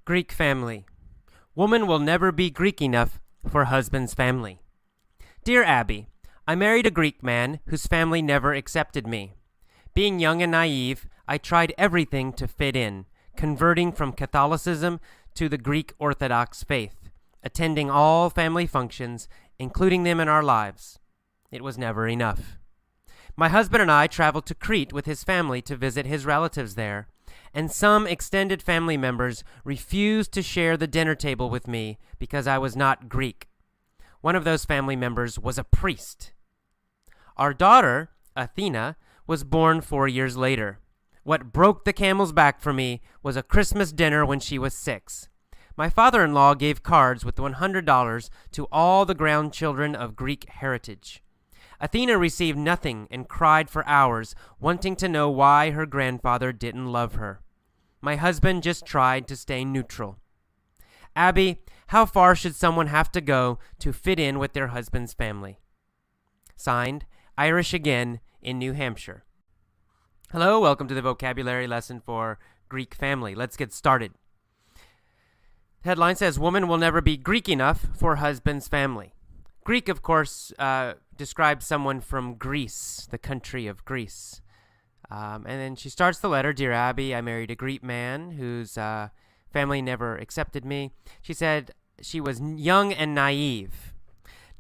Greek family. Woman will never be Greek enough for husband's family. Dear Abby, I married a Greek man whose family never accepted me. Being young and naive, I tried everything to fit in, converting from Catholicism to the Greek Orthodox faith, attending all family functions, including them in our lives. It was never enough. My husband and I traveled to Crete with his family to visit his relatives there, and some extended family members refused to share the dinner table with me because I was not Greek. One of those family members was a priest. Our daughter, Athena, was born 4 years later. What broke the camel's back for me was a Christmas dinner when she was 6. My father-in-law gave cards with $100 to all the grandchildren of Greek heritage. Athena received nothing and cried for hours, wanting to know why her grandfather didn't love her. My husband just tried to stay neutral. Abby, how far should someone have to go to fit in with their husband's family? Signed, Irish again in New Hampshire. Hello, welcome to the vocabulary lesson for Greek family. Let's get started. The headline says, woman will never be Greek enough for husband's family. Greek, of course, describes someone from Greece, the country of Greece. And then she starts the letter, Dear Abby, I married a Greek man whose family never accepted me. She said she was young and naive.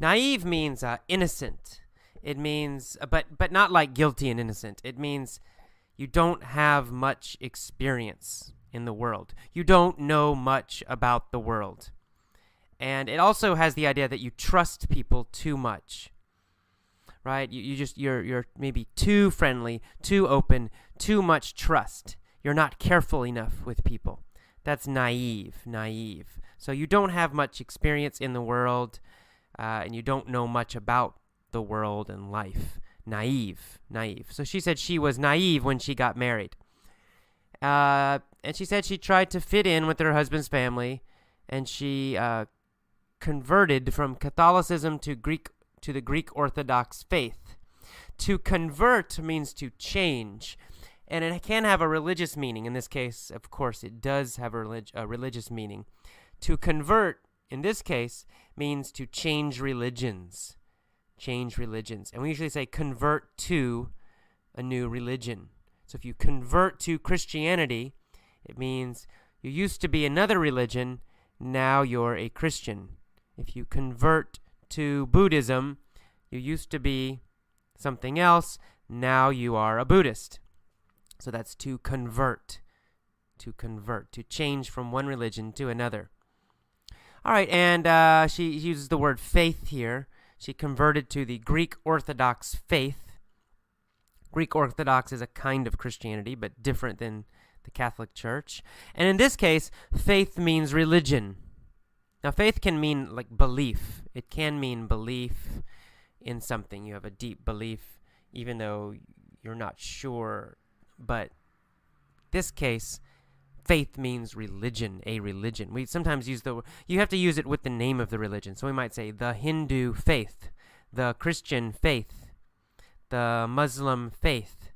Naive means innocent. It means, but not like guilty and innocent. It means you don't have much experience in the world. You don't know much about the world. And it also has the idea that you trust people too much, right? You're maybe too friendly, too open, too much trust. You're not careful enough with people. That's naive. So you don't have much experience in the world, and you don't know much about the world and life. Naive. So she said she was naive when she got married. And she said she tried to fit in with her husband's family, and she converted from Catholicism to the Greek Orthodox faith. To convert means to change, and it can have a religious meaning. In this case, of course, it does have a religious meaning. To convert, in this case, means to change religions. And we usually say convert to a new religion. So if you convert to Christianity, it means you used to be another religion, now you're a Christian. If you convert to Buddhism, you used to be something else, now you are a Buddhist. So that's to convert, to change from one religion to another. All right, and she uses the word faith here. She converted to the Greek Orthodox faith. Greek Orthodox is a kind of Christianity, but different than the Catholic Church. And in this case, faith means religion. Now, faith can mean like belief. It can mean belief in something. You have a deep belief, even though you're not sure. But this case, faith means religion, a religion. We sometimes use you have to use it with the name of the religion. So we might say the Hindu faith, the Christian faith, the Muslim faith.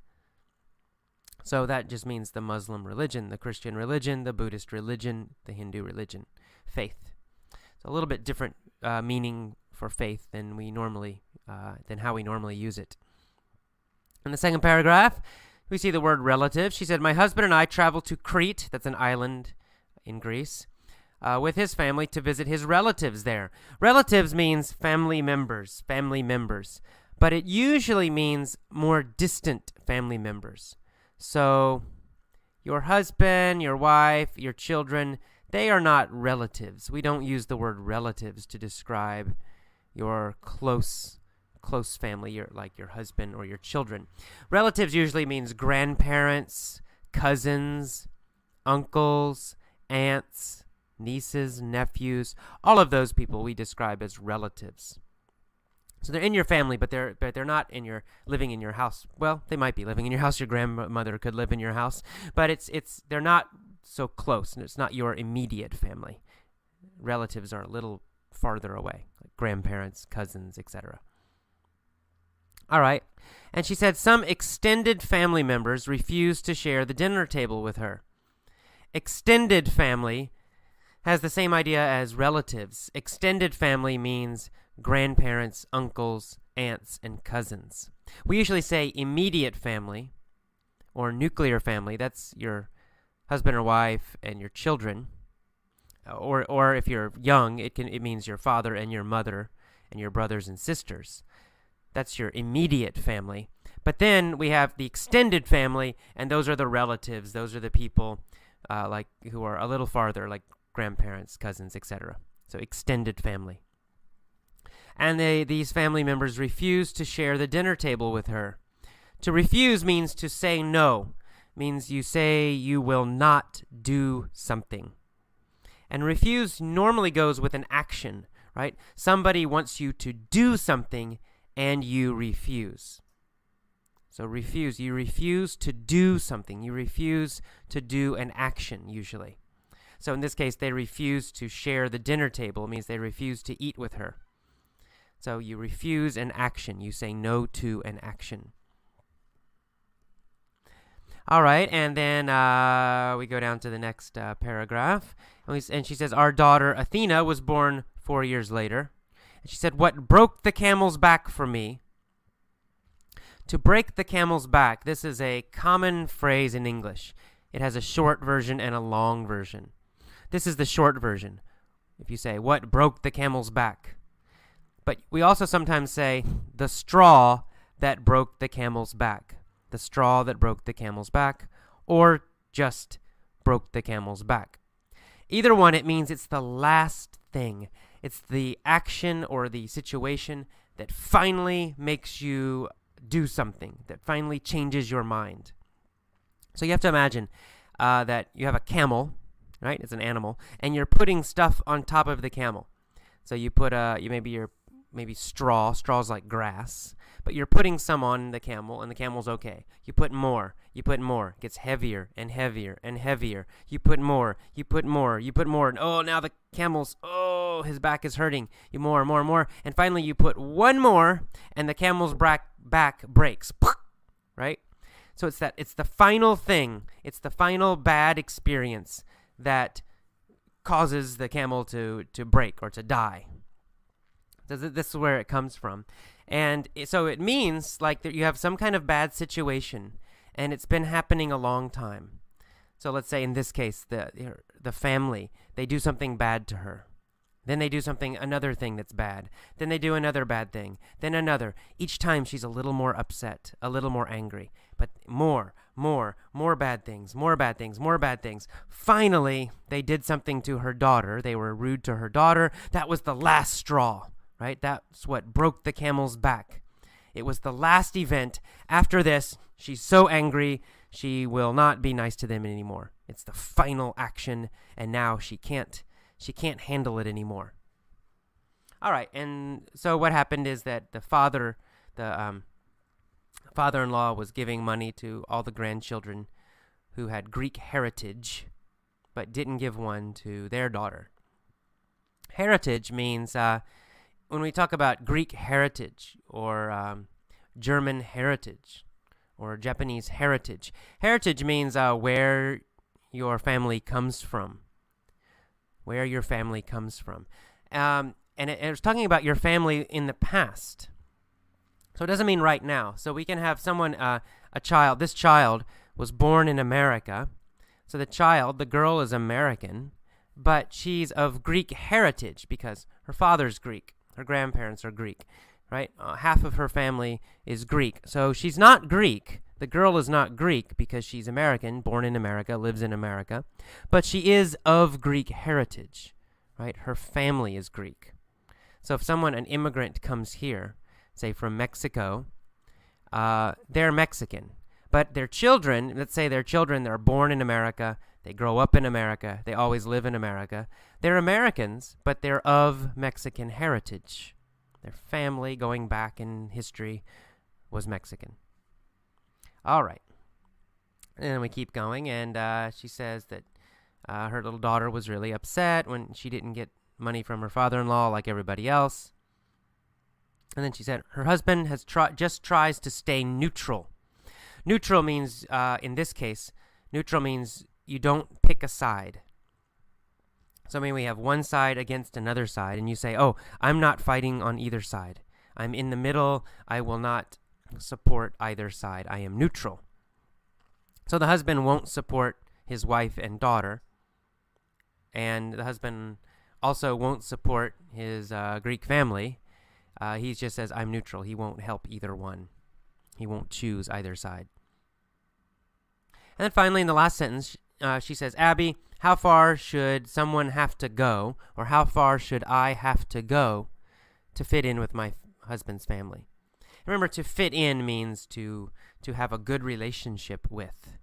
So that just means the Muslim religion, the Christian religion, the Buddhist religion, the Hindu religion, faith. It's a little bit different meaning for faith than how we normally use it. In the second paragraph, we see the word relative. She said, my husband and I traveled to Crete, that's an island in Greece, with his family to visit his relatives there. Relatives means family members, but it usually means more distant family members. So your husband, your wife, your children, they are not relatives. We don't use the word relatives to describe your close family, like your husband or your children. Relatives usually means grandparents, cousins, uncles, aunts, nieces, nephews. All of those people we describe as relatives. So they're in your family, but they're not living in your house. Well, they might be living in your house. Your grandmother could live in your house, but they're not so close, and it's not your immediate family. Relatives are a little farther away, like grandparents, cousins, etc. All right. And she said some extended family members refused to share the dinner table with her. Extended family has the same idea as relatives. Extended family means grandparents, uncles, aunts, and cousins. We usually say immediate family or nuclear family. That's your husband or wife and your children. Or if you're young, it means your father and your mother and your brothers and sisters. That's your immediate family. But then we have the extended family, and those are the relatives. Those are the people like who are a little farther, like grandparents, cousins, etc. So extended family. And these family members refuse to share the dinner table with her. To refuse means to say no. Means you say you will not do something. And refuse normally goes with an action, right? Somebody wants you to do something and you refuse. So refuse. You refuse to do something. You refuse to do an action, usually. So in this case, they refuse to share the dinner table. It means they refuse to eat with her. So you refuse an action. You say no to an action. All right, and then we go down to the next paragraph. And she says, our daughter Athena was born 4 years later. And she said, what broke the camel's back for me? To break the camel's back, this is a common phrase in English. It has a short version and a long version. This is the short version. If you say, what broke the camel's back? But we also sometimes say, the straw that broke the camel's back. The straw that broke the camel's back, or just broke the camel's back. Either one, it means it's the last thing. It's the action or the situation that finally makes you do something, that finally changes your mind. So you have to imagine that you have a camel, right? It's an animal, and you're putting stuff on top of the camel. So you put maybe straw's like grass, but you're putting some on the camel, and the camel's okay. You put more, it gets heavier and heavier and heavier. You put more, and oh, now the camel's, his back is hurting. You more, and finally you put one more, and the camel's back breaks, right? So it's the final thing, it's the final bad experience that causes the camel to break or to die. This is where it comes from. And so it means like that you have some kind of bad situation, and it's been happening a long time. So let's say in this case, the family, they do something bad to her. Then they do another thing that's bad. Then they do another bad thing. Then another. Each time she's a little more upset, a little more angry. But more bad things, more bad things. Finally, they did something to her daughter. They were rude to her daughter. That was the last straw. Right? That's what broke the camel's back. It was the last event. After this, she's so angry, she will not be nice to them anymore. It's the final action, and now she can't handle it anymore. All right, and so what happened is that the father-in-law was giving money to all the grandchildren who had Greek heritage, but didn't give one to their daughter. Heritage means when we talk about Greek heritage or German heritage or Japanese heritage, heritage means where your family comes from. Where your family comes from. And it was talking about your family in the past. So it doesn't mean right now. So we can have someone, this child was born in America. So the girl is American, but she's of Greek heritage because her father's Greek. Her grandparents are Greek, right? Half of her family is Greek. So she's not Greek. The girl is not Greek because she's American, born in America, lives in America. But she is of Greek heritage, right? Her family is Greek. So if an immigrant comes here, say from Mexico, they're Mexican. But their children, let's say they're born in America, they grow up in America, they always live in America. They're Americans, but they're of Mexican heritage. Their family, going back in history, was Mexican. All right. And then we keep going, and she says that her little daughter was really upset when she didn't get money from her father-in-law like everybody else. And then she said her husband just tries to stay neutral. Neutral means, in this case, you don't pick a side. So I mean, we have one side against another side, and you say, oh, I'm not fighting on either side. I'm in the middle. I will not support either side. I am neutral. So the husband won't support his wife and daughter, and the husband also won't support his Greek family. He just says, I'm neutral. He won't help either one. He won't choose either side. And then finally, in the last sentence, she says, Abby, how far should someone have to go, or how far should I have to go to fit in with my husband's family? Remember, to fit in means to have a good relationship with.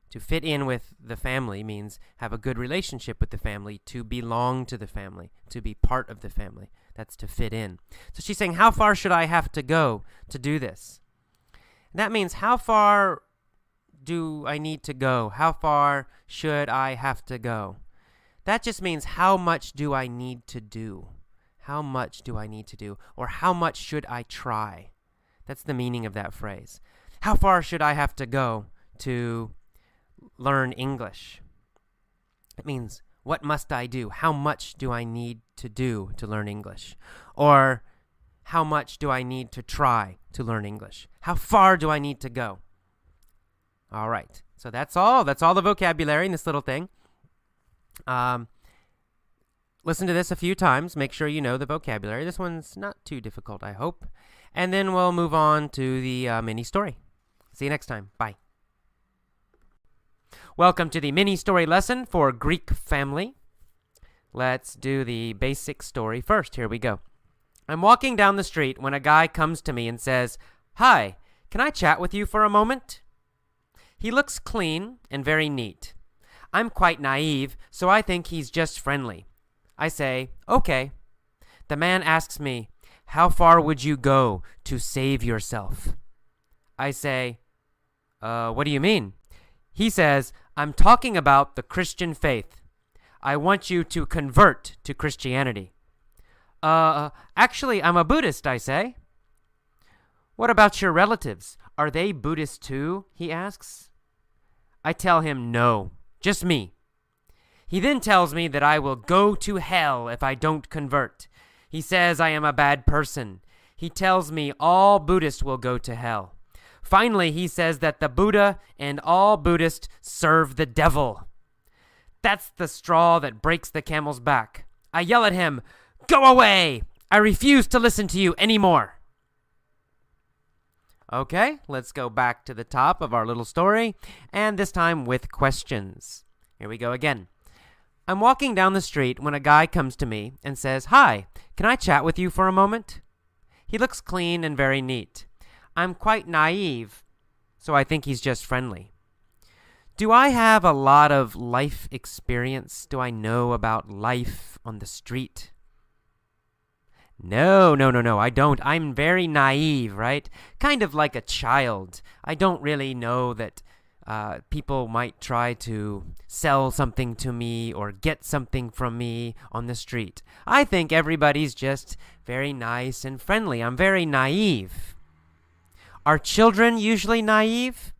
To fit in with the family means have a good relationship with the family, to belong to the family, to be part of the family. That's to fit in. So she's saying, how far should I have to go to do this? And that means, how far do I need to go? How far should I have to go? That just means, how much do I need to do? How much do I need to do? Or how much should I try? That's the meaning of that phrase. How far should I have to go to learn English? It means, what must I do? How much do I need to do to learn English? Or how much do I need to try to learn English? How far do I need to go? All right. So that's all. That's all the vocabulary in this little thing. Listen to this a few times. Make sure you know the vocabulary. This one's not too difficult, I hope. And then we'll move on to the mini story. See you next time. Bye. Welcome to the mini story lesson for Greek family. Let's do the basic story first. Here we go. I'm walking down the street when a guy comes to me and says, Hi, can I chat with you for a moment? He looks clean and very neat. I'm quite naive, so I think he's just friendly. I say, okay. The man asks me, how far would you go to save yourself? I say, what do you mean? He says, I'm talking about the Christian faith. I want you to convert to Christianity. Actually, I'm a Buddhist, I say. What about your relatives? Are they Buddhist too? He asks. I tell him no, just me. He then tells me that I will go to hell if I don't convert. He says I am a bad person. He tells me all Buddhists will go to hell. Finally, he says that the Buddha and all Buddhists serve the devil. That's the straw that breaks the camel's back. I yell at him, Go away! I refuse to listen to you anymore. Okay, let's go back to the top of our little story, and this time with questions. Here we go again. I'm walking down the street when a guy comes to me and says, Hi, can I chat with you for a moment? He looks clean and very neat. I'm quite naive, so I think he's just friendly. Do I have a lot of life experience? Do I know about life on the street? No, I don't. I'm very naive, right? Kind of like a child. I don't really know that people might try to sell something to me or get something from me on the street. I think everybody's just very nice and friendly. I'm very naive. Are children usually naive?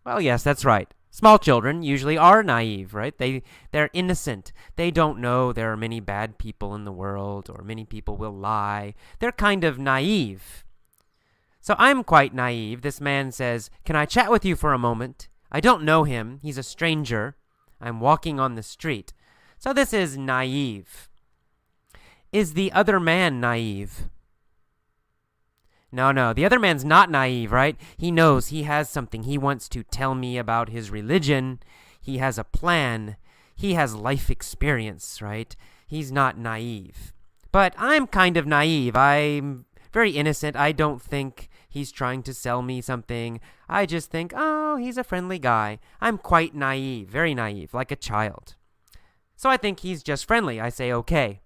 Well, yes, that's right. Small children usually are naive, right? They're innocent. They don't know there are many bad people in the world or many people will lie. They're kind of naive. So I'm quite naive. This man says, Can I chat with you for a moment? I don't know him. He's a stranger. I'm walking on the street. So this is naive. Is the other man naive? No, the other man's not naive, right? He knows he has something. He wants to tell me about his religion. He has a plan. He has life experience, right? He's not naive. But I'm kind of naive. I'm very innocent. I don't think he's trying to sell me something. I just think, oh, he's a friendly guy. I'm quite naive, very naive, like a child. So I think he's just friendly. I say, okay.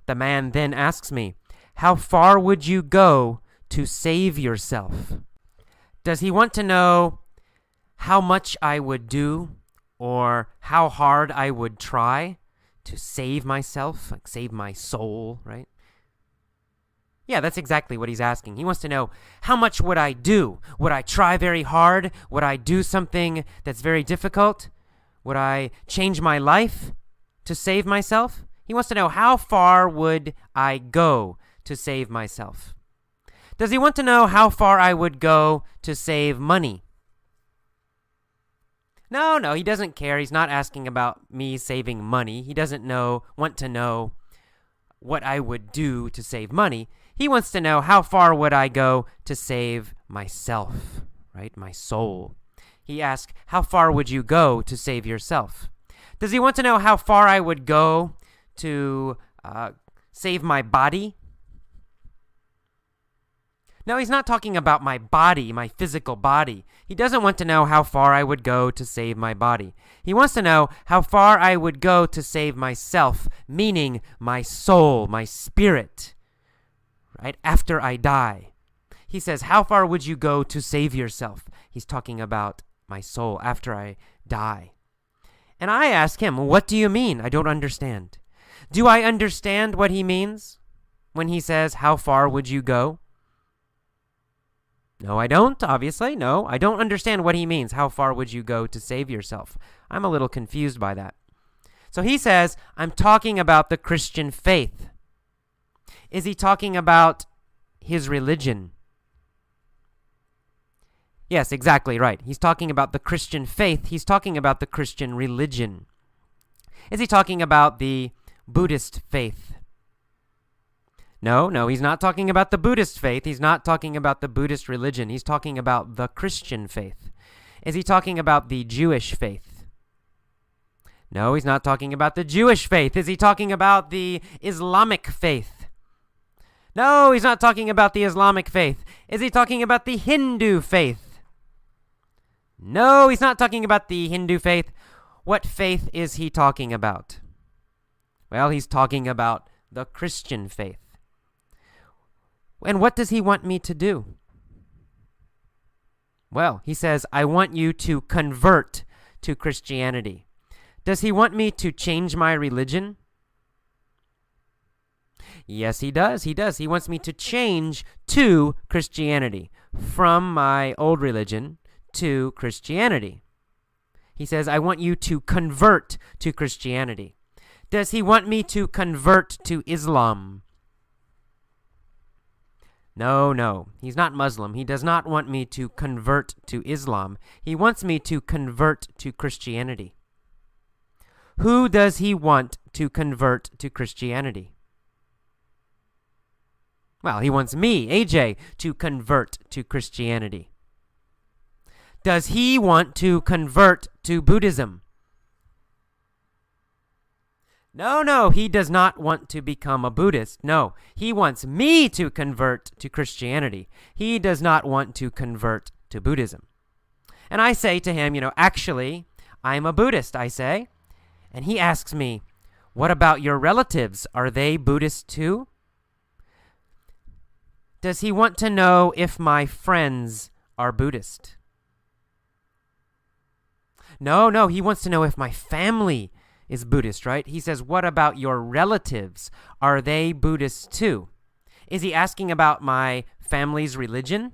The man then asks me, how far would you go to save yourself? Does he want to know how much I would do or how hard I would try to save myself, like save my soul, right? Yeah, that's exactly what he's asking. He wants to know, how much would I do? Would I try very hard? Would I do something that's very difficult? Would I change my life? to save myself? He wants to know, how far would I go to save myself? Does he want to know how far I would go to save money? No, he doesn't care. He's not asking about me saving money. He doesn't want to know what I would do to save money. He wants to know, how far would I go to save myself, right? My soul. He asks, how far would you go to save yourself? Does he want to know how far I would go to save my body? No, he's not talking about my body, my physical body. He doesn't want to know how far I would go to save my body. He wants to know how far I would go to save myself, meaning my soul, my spirit, right? After I die. He says, how far would you go to save yourself? He's talking about my soul after I die. And I ask him, what do you mean? I don't understand. Do I understand what he means when he says, how far would you go? No, I don't, obviously. No, I don't understand what he means. How far would you go to save yourself? I'm a little confused by that. So he says, I'm talking about the Christian faith. Is he talking about his religion? Yes, exactly right. He's talking about the Christian faith. He's talking about the Christian religion. Is he talking about the Buddhist faith? No, he's not talking about the Buddhist faith. He's not talking about the Buddhist religion. He's talking about the Christian faith. Is he talking about the Jewish faith? No, he's not talking about the Jewish faith. Is he talking about the Islamic faith? No, he's not talking about the Islamic faith. Is he talking about the Hindu faith? No, he's not talking about the Hindu faith. What faith is he talking about? Well, he's talking about the Christian faith. And what does he want me to do? Well, he says, I want you to convert to Christianity. Does he want me to change my religion? Yes, he does. He wants me to change to Christianity, from my old religion to Christianity. He says, I want you to convert to Christianity. Does he want me to convert to Islam? No, he's not Muslim. He does not want me to convert to Islam. He wants me to convert to Christianity. Who does he want to convert to Christianity? Well, he wants me, AJ, to convert to Christianity. Does he want to convert to Buddhism? No, he does not want to become a Buddhist. No, he wants me to convert to Christianity. He does not want to convert to Buddhism. And I say to him, actually, I'm a Buddhist, I say. And he asks me, what about your relatives? Are they Buddhist too? Does he want to know if my friends are Buddhist? No, he wants to know if my family is Buddhist, right? He says, what about your relatives? Are they Buddhist too? Is he asking about my family's religion?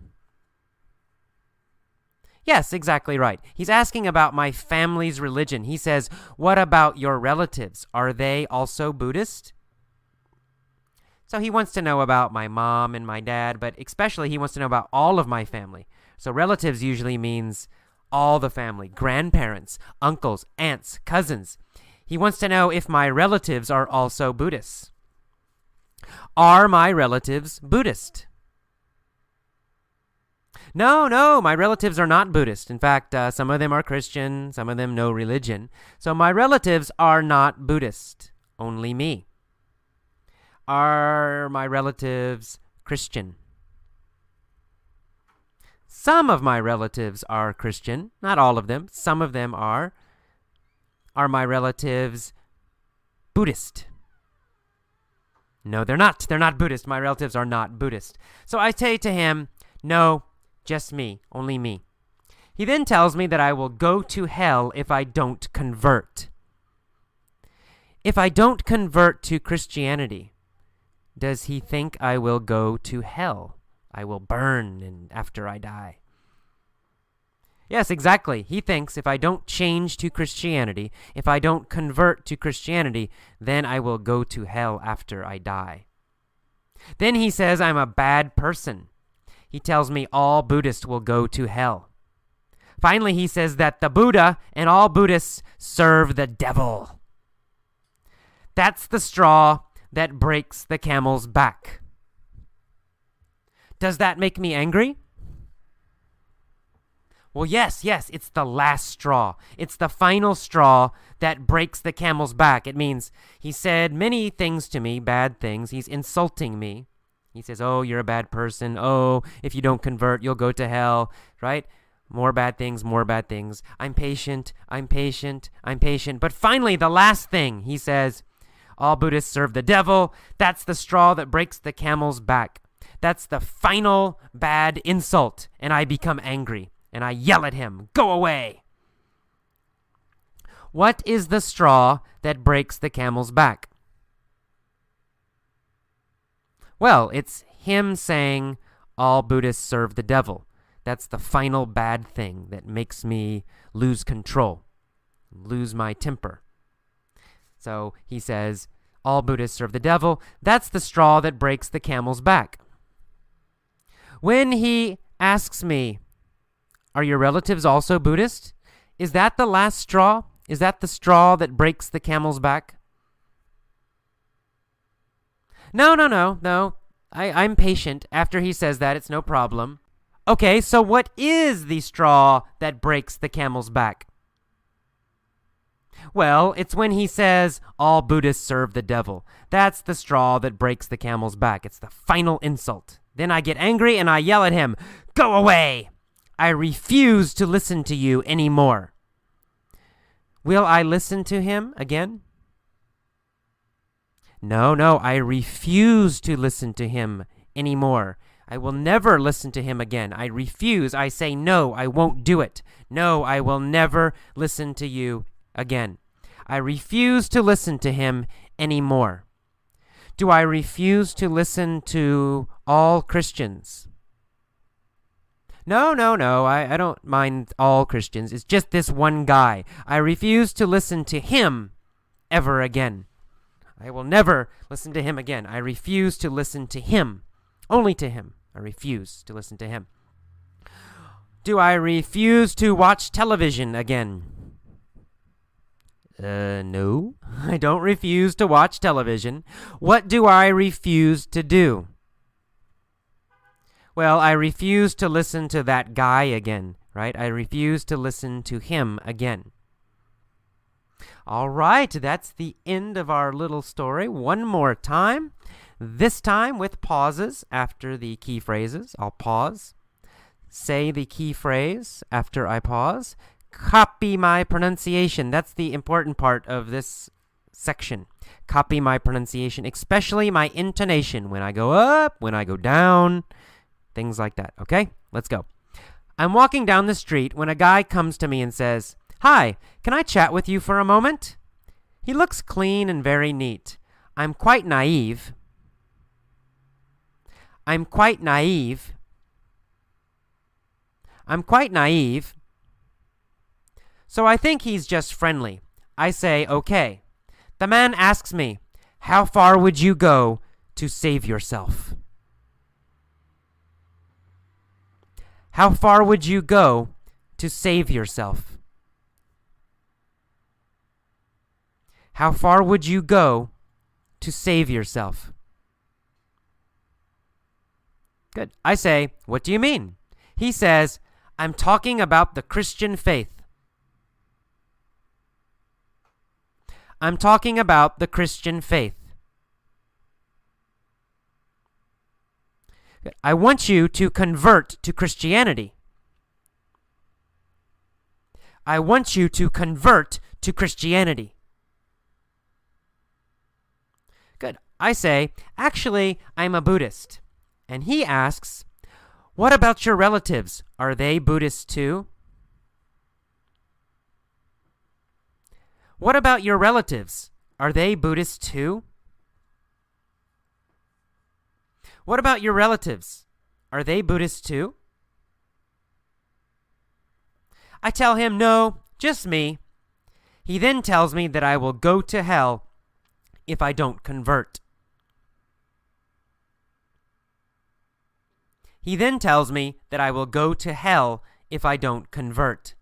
Yes, exactly right. He's asking about my family's religion. He says, what about your relatives? Are they also Buddhist? So he wants to know about my mom and my dad, but especially he wants to know about all of my family. So relatives usually means all the family, grandparents, uncles, aunts, cousins. He wants to know if my relatives are also Buddhists. Are my relatives Buddhist? No, my relatives are not Buddhist. In fact, some of them are Christian, some of them no religion. So my relatives are not Buddhist, only me. Are my relatives Christian? Some of my relatives are Christian, not all of them. Some of them are. Are my relatives Buddhist? No, they're not. They're not Buddhist. My relatives are not Buddhist. So I say to him, no, just me, only me. He then tells me that I will go to hell if I don't convert. If I don't convert to Christianity, does he think I will go to hell? I will burn after I die. Yes, exactly. He thinks if I don't change to Christianity, if I don't convert to Christianity, then I will go to hell after I die. Then he says I'm a bad person. He tells me all Buddhists will go to hell. Finally, he says that the Buddha and all Buddhists serve the devil. That's the straw that breaks the camel's back. Does that make me angry? Well, yes, it's the last straw. It's the final straw that breaks the camel's back. It means he said many things to me, bad things. He's insulting me. He says, oh, you're a bad person. Oh, if you don't convert, you'll go to hell, right? More bad things, more bad things. I'm patient. But finally, the last thing, he says, all Buddhists serve the devil. That's the straw that breaks the camel's back. That's the final bad insult, and I become angry. And I yell at him, go away! What is the straw that breaks the camel's back? Well, it's him saying all Buddhists serve the devil. That's the final bad thing that makes me lose control, lose my temper. So he says, all Buddhists serve the devil. That's the straw that breaks the camel's back. When he asks me, are your relatives also Buddhist? Is that the last straw? Is that the straw that breaks the camel's back? No. I'm patient. After he says that, it's no problem. Okay, so what is the straw that breaks the camel's back? Well, it's when he says, all Buddhists serve the devil. That's the straw that breaks the camel's back. It's the final insult. Then I get angry and I yell at him, go away! I refuse to listen to you anymore. Will I listen to him again? No, I refuse to listen to him anymore. I will never listen to him again. I refuse. I say no, I won't do it. No, I will never listen to you again. I refuse to listen to him anymore. Do I refuse to listen to all Christians? No. I don't mind all Christians. It's just this one guy. I refuse to listen to him ever again. I will never listen to him again. I refuse to listen to him. Only to him. I refuse to listen to him. Do I refuse to watch television again? No. I don't refuse to watch television. What do I refuse to do? Well, I refuse to listen to that guy again, right? I refuse to listen to him again. All right, that's the end of our little story. One more time, this time with pauses after the key phrases. I'll pause. Say the key phrase after I pause. Copy my pronunciation. That's the important part of this section. Copy my pronunciation, especially my intonation when I go up, when I go down. Things like that, okay? Let's go. I'm walking down the street when a guy comes to me and says, hi, can I chat with you for a moment? He looks clean and very neat. I'm quite naive. So I think he's just friendly. I say, okay. The man asks me, how far would you go to save yourself? How far would you go to save yourself? How far would you go to save yourself? Good. I say, what do you mean? He says, I'm talking about the Christian faith. I'm talking about the Christian faith. I want you to convert to Christianity. I want you to convert to Christianity. Good. I say, actually, I'm a Buddhist. And he asks, what about your relatives? Are they Buddhists too? What about your relatives? Are they Buddhists too? What about your relatives? Are they Buddhists too? I tell him no, just me. He then tells me that I will go to hell if I don't convert. He then tells me that I will go to hell if I don't convert.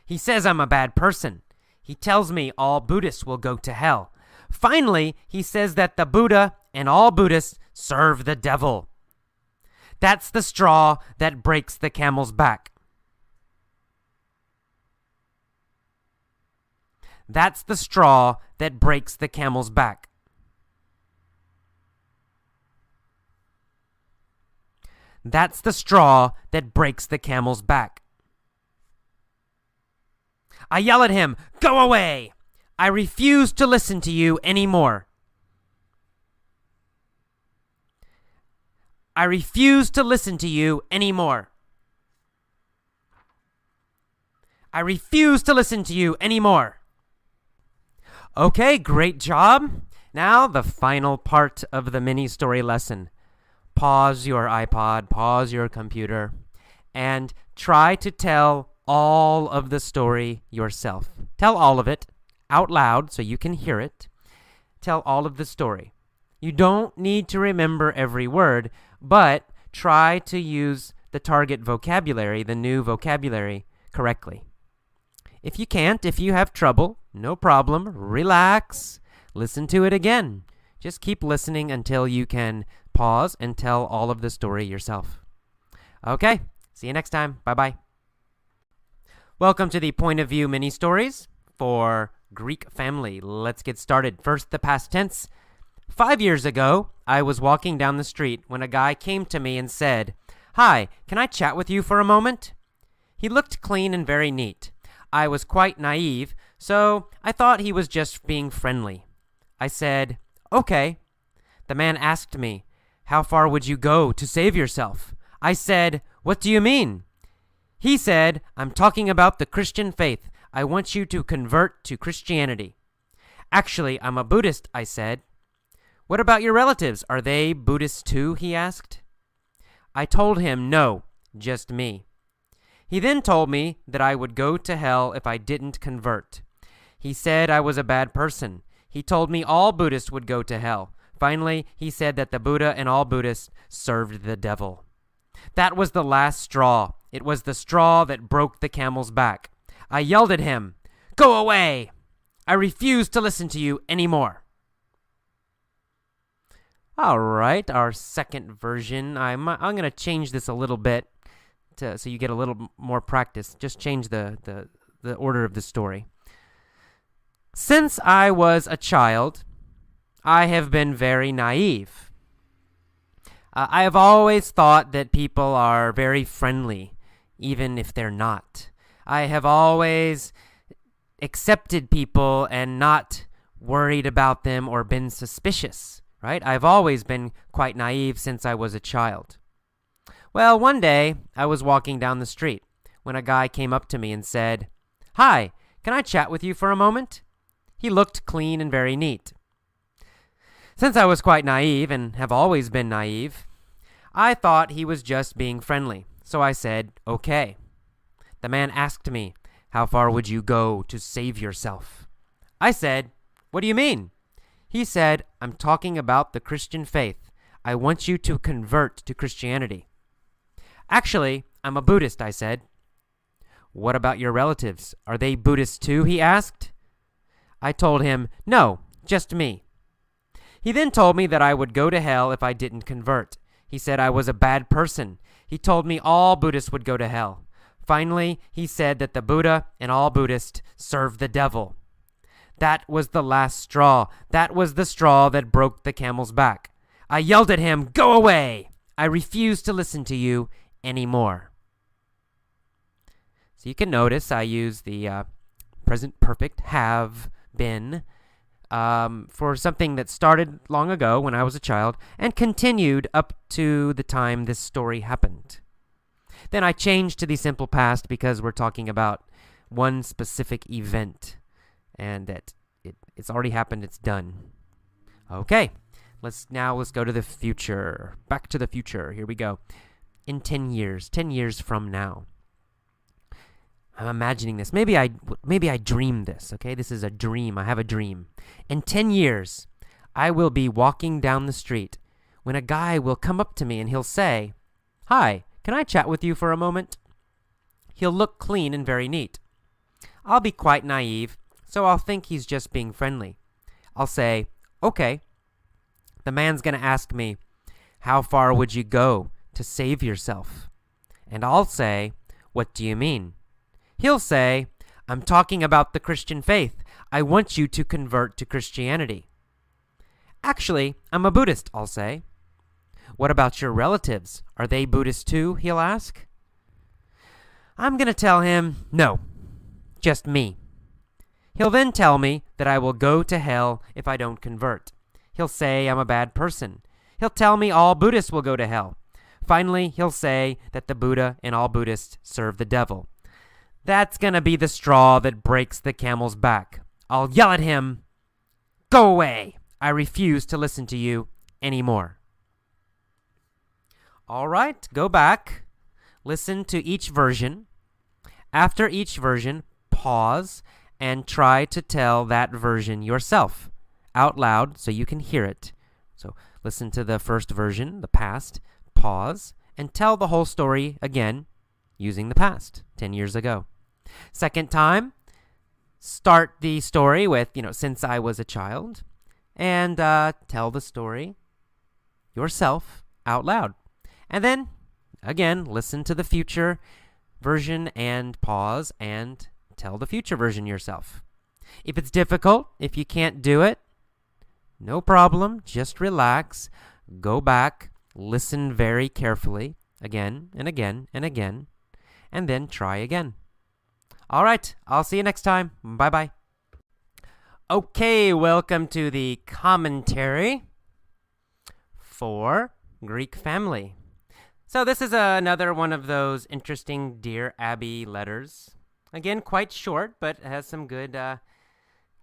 He says I'm a bad person. He tells me all Buddhists will go to hell. Finally, he says that the Buddha and all Buddhists serve the devil. That's the straw that breaks the camel's back. That's the straw that breaks the camel's back. That's the straw that breaks the camel's back. I yell at him, "Go away! I refuse to listen to you anymore. I refuse to listen to you anymore. I refuse to listen to you anymore." Okay, great job. Now the final part of the mini story lesson. Pause your iPod, pause your computer, and try to tell all of the story yourself. Tell all of it out loud so you can hear it. Tell all of the story. You don't need to remember every word, but try to use the target vocabulary, the new vocabulary, correctly. If you can't, if you have trouble, no problem. Relax. Listen to it again. Just keep listening until you can pause and tell all of the story yourself. Okay, see you next time. Bye-bye. Welcome to the Point of View mini stories for Greek family. Let's get started. First, the past tense. 5 years ago, I was walking down the street when a guy came to me and said, "Hi, can I chat with you for a moment?" He looked clean and very neat. I was quite naive, so I thought he was just being friendly. I said, "Okay." The man asked me, "How far would you go to save yourself?" I said, "What do you mean?" He said, "I'm talking about the Christian faith. I want you to convert to Christianity." "Actually, I'm a Buddhist," I said. "What about your relatives? Are they Buddhists too?" he asked. I told him no, just me. He then told me that I would go to hell if I didn't convert. He said I was a bad person. He told me all Buddhists would go to hell. Finally, he said that the Buddha and all Buddhists served the devil. That was the last straw. It was the straw that broke the camel's back. I yelled at him, "Go away! I refuse to listen to you anymore." All right, our second version. I'm going to change this a little bit so you get a little more practice. Just change the order of the story. Since I was a child, I have been very naive. I have always thought that people are very friendly, even if they're not. I have always accepted people and not worried about them or been suspicious, right? I've always been quite naive since I was a child. Well, one day, I was walking down the street when a guy came up to me and said, "Hi, can I chat with you for a moment?" He looked clean and very neat. Since I was quite naive and have always been naive, I thought he was just being friendly, so I said, "Okay." The man asked me, "How far would you go to save yourself?" I said, "What do you mean?" He said, "I'm talking about the Christian faith. I want you to convert to Christianity." "Actually, I'm a Buddhist," I said. "What about your relatives? Are they Buddhists too?" he asked. I told him, no, just me. He then told me that I would go to hell if I didn't convert. He said I was a bad person. He told me all Buddhists would go to hell. Finally, he said that the Buddha and all Buddhists serve the devil. That was the last straw. That was the straw that broke the camel's back. I yelled at him, "Go away! I refuse to listen to you anymore." So you can notice I use the present perfect have been for something that started long ago when I was a child and continued up to the time this story happened. Then I changed to the simple past because we're talking about one specific event and that it's already happened, it's done. Okay, let's go to the future. Back to the future. Here we go. in 10 years, 10 years from now. I'm imagining this. Maybe I dream this, okay? This is a dream. I have a dream. In 10 years, I will be walking down the street when a guy will come up to me and he'll say, "Hi, can I chat with you for a moment?" He'll look clean and very neat. I'll be quite naive, so I'll think he's just being friendly. I'll say, "Okay." The man's going to ask me, "How far would you go to save yourself?" And I'll say, "What do you mean?" He'll say, "I'm talking about the Christian faith. I want you to convert to Christianity." "Actually, I'm a Buddhist," I'll say. "What about your relatives? Are they Buddhist too?" he'll ask. I'm going to tell him, "No, just me." He'll then tell me that I will go to hell if I don't convert. He'll say I'm a bad person. He'll tell me all Buddhists will go to hell. Finally, he'll say that the Buddha and all Buddhists serve the devil. That's going to be the straw that breaks the camel's back. I'll yell at him, "Go away! I refuse to listen to you anymore." All right, go back. Listen to each version. After each version, pause and try to tell that version yourself out loud so you can hear it. So listen to the first version, the past, pause, and tell the whole story again using the past, 10 years ago. Second time, start the story with, since I was a child, and tell the story yourself out loud. And then, again, listen to the future version and pause and tell the future version yourself. If it's difficult, if you can't do it, no problem. Just relax. Go back. Listen very carefully again and again and again. And then try again. All right. I'll see you next time. Bye-bye. Okay. Welcome to the commentary for Greek family. So this is another one of those interesting Dear Abby letters. Again, quite short, but it has some good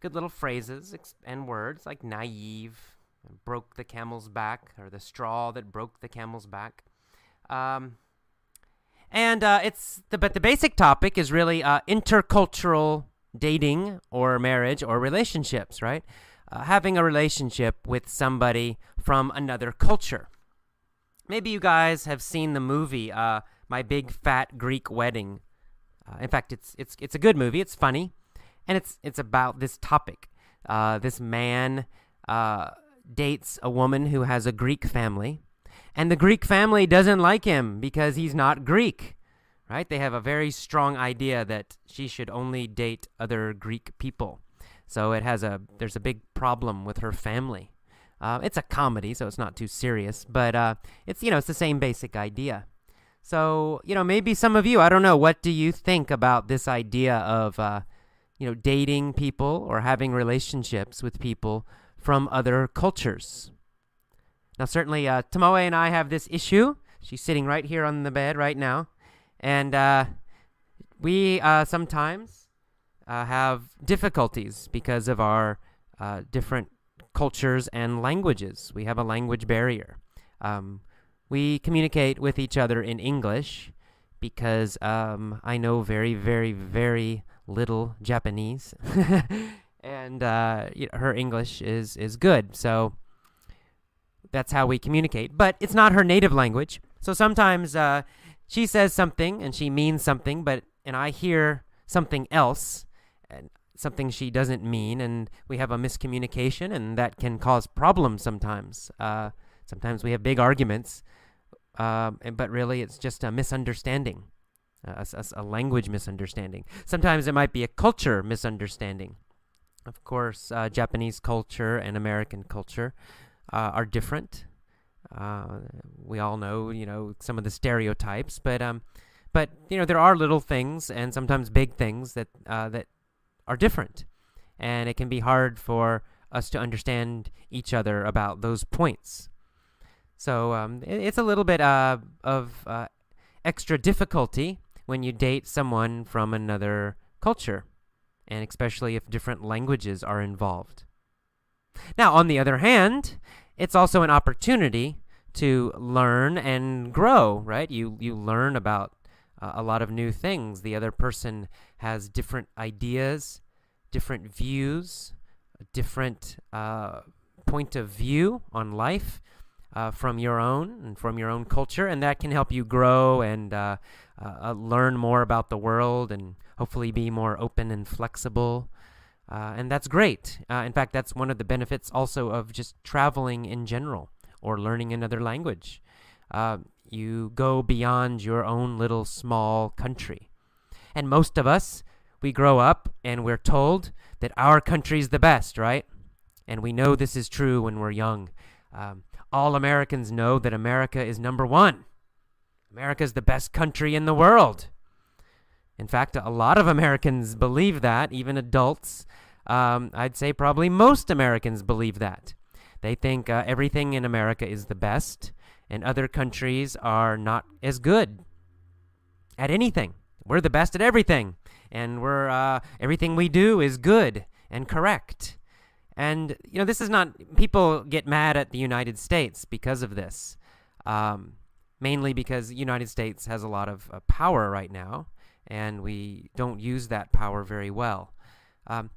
little phrases and words like naive, broke the camel's back, or the straw that broke the camel's back. But the basic topic is really intercultural dating or marriage or relationships, right? Having a relationship with somebody from another culture. Maybe you guys have seen the movie My Big Fat Greek Wedding. In fact, it's a good movie. It's funny, and it's about this topic. This man dates a woman who has a Greek family, and the Greek family doesn't like him because he's not Greek, right? They have a very strong idea that she should only date other Greek people. So there's a big problem with her family. It's a comedy, so it's not too serious, but it's the same basic idea. So, maybe some of you, I don't know, what do you think about this idea of, dating people or having relationships with people from other cultures? Now, certainly, Tomoe and I have this issue. She's sitting right here on the bed right now. And we sometimes have difficulties because of our different cultures and languages. We have a language barrier. We communicate with each other in English because I know very, very, very little Japanese, and her English is good. So that's how we communicate. But it's not her native language. So sometimes she says something and she means something, and I hear something else, and something she doesn't mean, and we have a miscommunication, and that can cause problems sometimes. Sometimes we have big arguments, but really it's just a misunderstanding, a language misunderstanding. Sometimes it might be a culture misunderstanding. Of course, Japanese culture and American culture are different. We all know, some of the stereotypes, but there are little things and sometimes big things that are different, and it can be hard for us to understand each other about those points. So it's a little bit of extra difficulty when you date someone from another culture, and especially if different languages are involved. Now, on the other hand, it's also an opportunity to learn and grow, right? You learn about a lot of new things. The other person has different ideas, different views, a different point of view on life from your own and from your own culture, and that can help you grow and learn more about the world and hopefully be more open and flexible. And that's great. In fact, that's one of the benefits also of just traveling in general or learning another language. You go beyond your own little small country. And most of us, we grow up and we're told that our country's the best, right? And we know this is true when we're young. All Americans know that America is number one. America's the best country in the world. In fact, a lot of Americans believe that, even adults. I'd say probably most Americans believe that. They think everything in America is the best, and other countries are not as good at anything. We're the best at everything, and everything we do is good and correct. And, this is not, people get mad at the United States because of this, mainly because the United States has a lot of power right now, and we don't use that power very well.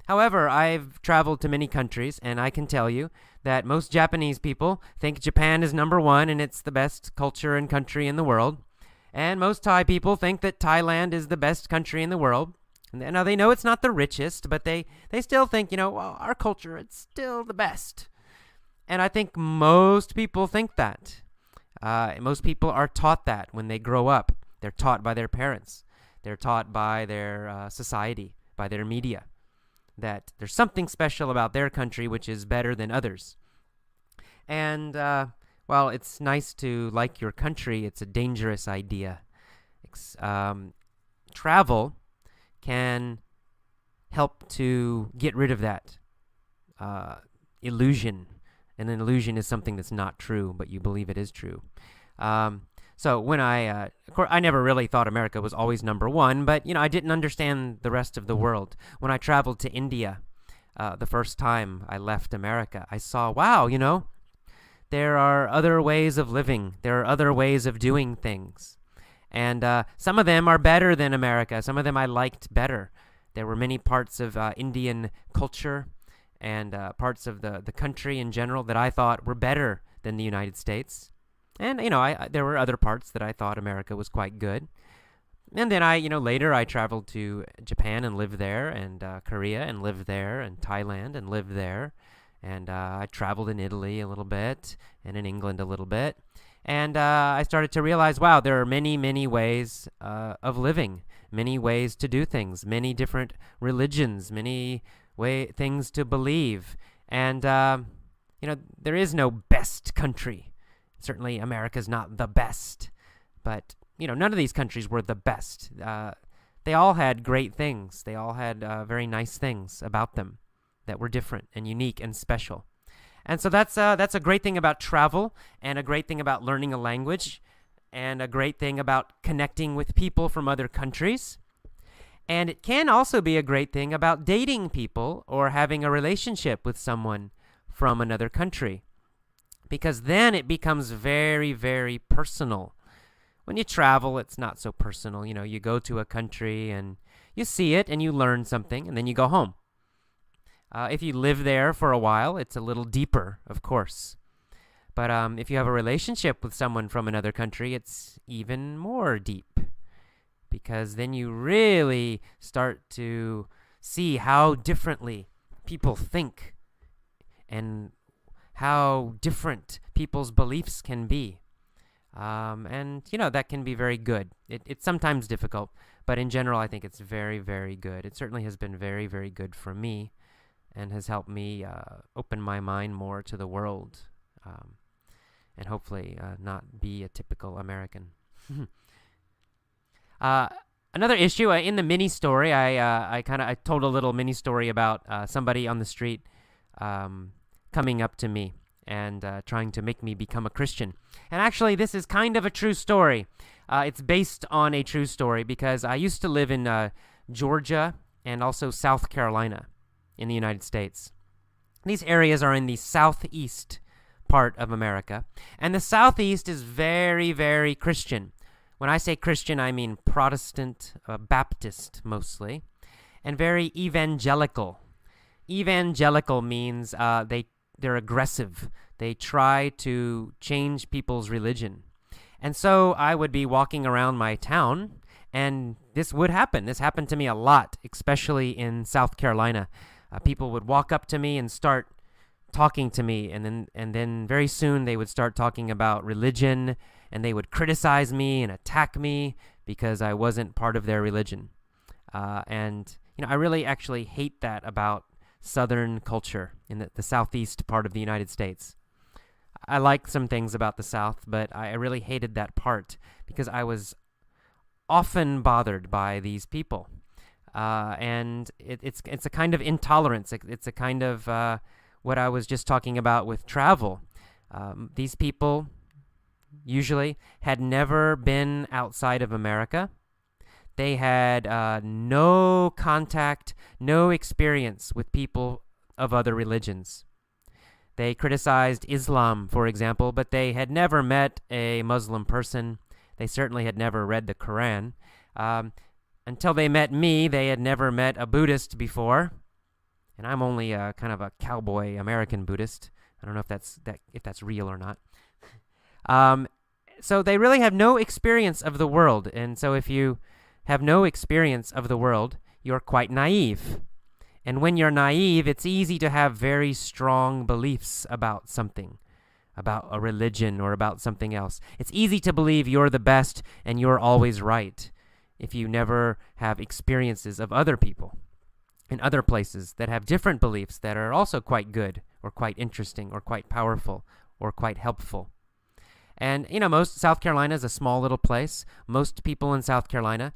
However, I've traveled to many countries, and I can tell you that most Japanese people think Japan is number one and it's the best culture and country in the world. And most Thai people think that Thailand is the best country in the world. And now they know it's not the richest, but they still think, well, our culture, it's still the best. And I think most people think that. Most people are taught that when they grow up. They're taught by their parents. They're taught by their society, by their media, that there's something special about their country which is better than others. And, well, it's nice to like your country. It's a dangerous idea. Travel can help to get rid of that illusion. And an illusion is something that's not true, but you believe it is true. So when of course, I never really thought America was always number one, but, I didn't understand the rest of the world. When I traveled to India, the first time I left America, I saw, wow, there are other ways of living. There are other ways of doing things. And some of them are better than America. Some of them I liked better. There were many parts of Indian culture and parts of the country in general that I thought were better than the United States. And, there were other parts that I thought America was quite good. And then later I traveled to Japan and lived there, and Korea and lived there, and Thailand and lived there. And I traveled in Italy a little bit, and in England a little bit. And I started to realize, wow, there are many, many ways of living, many ways to do things, many different religions, many things to believe. And, there is no best country. Certainly America's not the best, but, none of these countries were the best. They all had great things. They all had very nice things about them that were different and unique and special. And so that's a great thing about travel, and a great thing about learning a language, and a great thing about connecting with people from other countries. And it can also be a great thing about dating people or having a relationship with someone from another country, because then it becomes very, very personal. When you travel, it's not so personal. You go to a country and you see it and you learn something, and then you go home. If you live there for a while, it's a little deeper, of course. But if you have a relationship with someone from another country, it's even more deep, because then you really start to see how differently people think and how different people's beliefs can be. And, that can be very good. It's sometimes difficult, but in general, I think it's very, very good. It certainly has been very, very good for me, and has helped me open my mind more to the world, and hopefully not be a typical American. Another issue in the mini story, I told a little mini story about somebody on the street coming up to me and trying to make me become a Christian. And actually, this is kind of a true story. It's based on a true story, because I used to live in Georgia and also South Carolina in the United States. These areas are in the southeast part of America. And the Southeast is very, very Christian. When I say Christian, I mean Protestant, Baptist mostly, and very evangelical. Evangelical means they're aggressive. They try to change people's religion. And so I would be walking around my town, and this would happen. This happened to me a lot, especially in South Carolina. People would walk up to me and start talking to me, and then very soon they would start talking about religion, and they would criticize me and attack me because I wasn't part of their religion. And I really actually hate that about Southern culture in the Southeast part of the United States. I like some things about the South, but I really hated that part because I was often bothered by these people. And it's a kind of intolerance. It's a kind of what I was just talking about with travel. These people usually had never been outside of America. They had no contact, no experience with people of other religions. They criticized Islam, for example, but they had never met a Muslim person. They certainly had never read the Quran. Until they met me, they had never met a Buddhist before. And I'm only kind of a cowboy American Buddhist. I don't know if that's real or not. So they really have no experience of the world. And so if you have no experience of the world, you're quite naive. And when you're naive, it's easy to have very strong beliefs about something, about a religion or about something else. It's easy to believe you're the best and you're always right if you never have experiences of other people in other places that have different beliefs that are also quite good or quite interesting or quite powerful or quite helpful. And, South Carolina is a small little place. Most people in South Carolina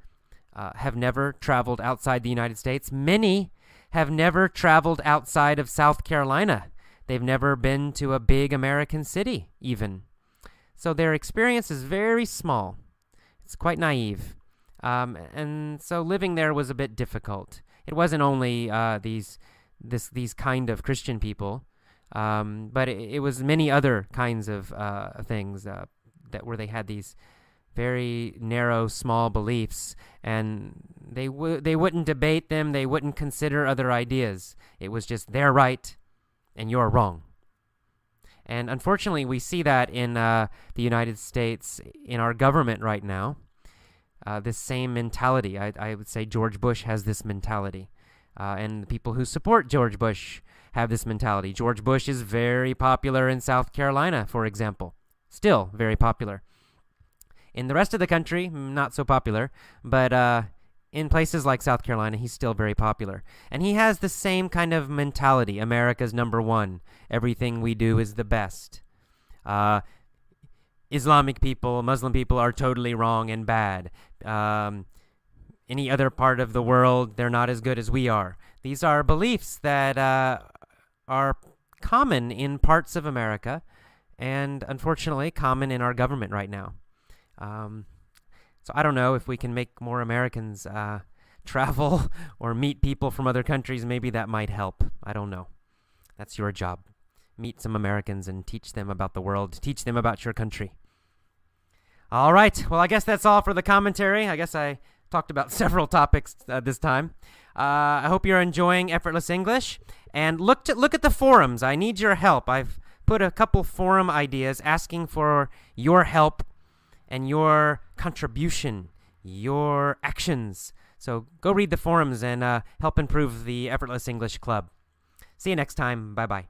have never traveled outside the United States. Many have never traveled outside of South Carolina. They've never been to a big American city, even. So their experience is very small. It's quite naive. And so living there was a bit difficult. It wasn't only these kind of Christian people, but it was many other kinds of things where they had these very narrow, small beliefs, and they wouldn't debate them. They wouldn't consider other ideas. It was just they're right and you're wrong. And unfortunately, we see that in the United States, in our government right now. This same mentality. I would say George Bush has this mentality. And the people who support George Bush have this mentality. George Bush is very popular in South Carolina, for example. Still very popular. In the rest of the country, not so popular, but in places like South Carolina, he's still very popular. And he has the same kind of mentality. America's number one. Everything we do is the best. Islamic people, Muslim people are totally wrong and bad. Any other part of the world, they're not as good as we are. These are beliefs that are common in parts of America and unfortunately common in our government right now. So I don't know if we can make more Americans travel or meet people from other countries. Maybe that might help. I don't know. That's your job. Meet some Americans and teach them about the world. Teach them about your country. All right. Well, I guess that's all for the commentary. I guess I talked about several topics this time. I hope you're enjoying Effortless English. And look at the forums. I need your help. I've put a couple forum ideas asking for your help and your contribution, your actions. So go read the forums and help improve the Effortless English Club. See you next time. Bye-bye.